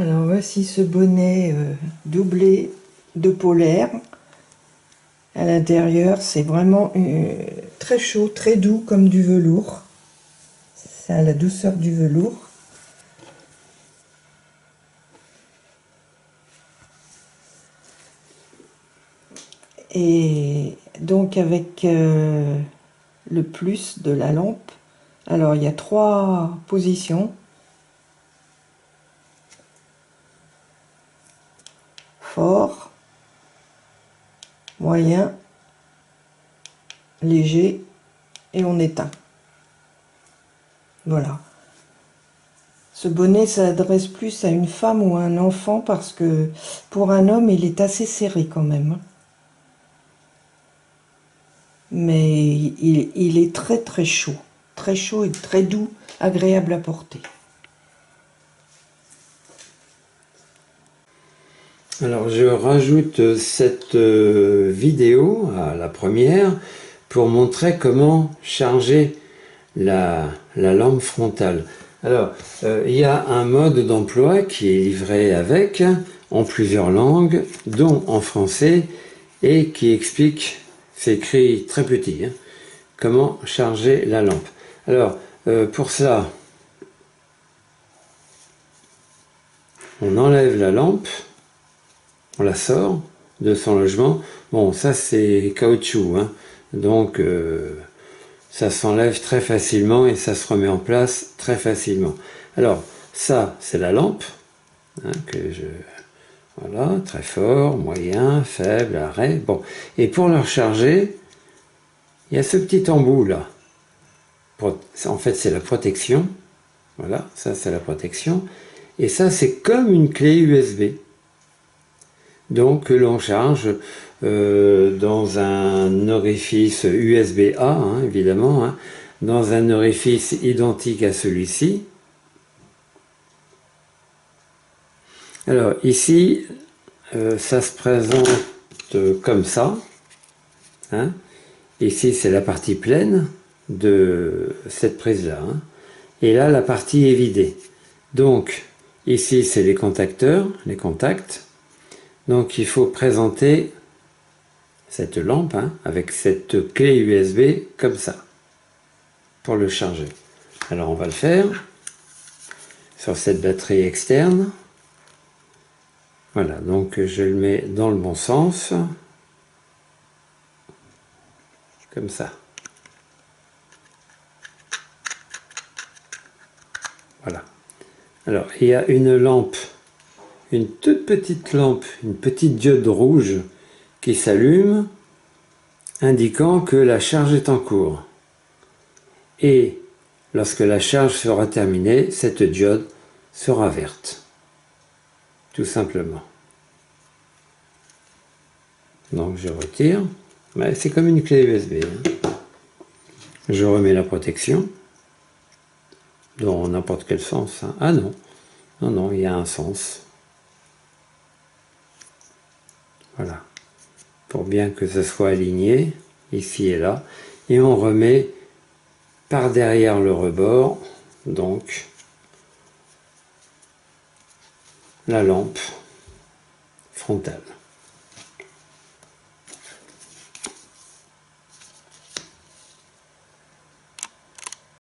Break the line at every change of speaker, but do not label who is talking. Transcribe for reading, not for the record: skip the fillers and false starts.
Alors voici ce bonnet doublé de polaire. À l'intérieur, c'est vraiment très chaud, très doux comme du velours. Ça a la douceur du velours. Et donc avec le plus de la lampe, alors il y a 3 positions. Fort, moyen, léger, et on éteint. Voilà. Ce bonnet s'adresse plus à une femme ou à un enfant parce que pour un homme, il est assez serré quand même. Mais il est très chaud et très doux, agréable à porter.
Alors je rajoute cette vidéo à la première pour montrer comment charger la lampe frontale. Alors il y a un mode d'emploi qui est livré avec, en plusieurs langues, dont en français, et qui explique, c'est écrit très petit, hein, comment charger la lampe. Alors pour cela, on enlève la lampe, on la sort de son logement. Bon, ça c'est caoutchouc, hein, donc ça s'enlève très facilement et ça se remet en place très facilement. Alors ça c'est la lampe, hein, voilà, très fort, moyen, faible, arrêt. Bon, et pour le recharger, il y a ce petit embout là. En fait c'est la protection. Voilà, ça c'est la protection. Et ça c'est comme une clé USB. Donc que l'on charge dans un orifice USB-A, hein, évidemment, hein, dans un orifice identique à celui-ci. Alors ici, ça se présente comme ça. Hein. Ici, c'est la partie pleine de cette prise-là. Hein. Et là, la partie est vidée. Donc, ici, c'est les contacteurs, les contacts. Donc il faut présenter cette lampe, hein, avec cette clé USB comme ça pour le charger. Alors on va le faire sur cette batterie externe. Voilà, donc je le mets dans le bon sens, comme ça. Voilà. Alors il y a une lampe, une toute petite lampe, une petite diode rouge qui s'allume, indiquant que la charge est en cours. Et lorsque la charge sera terminée, cette diode sera verte. Tout simplement. Donc je retire. C'est comme une clé USB. Hein. Je remets la protection. Dans n'importe quel sens. Hein. Ah non. Non, non, il y a un sens. Voilà. Pour bien que ce soit aligné, ici et là. Et on remet par derrière le rebord, donc, la lampe frontale.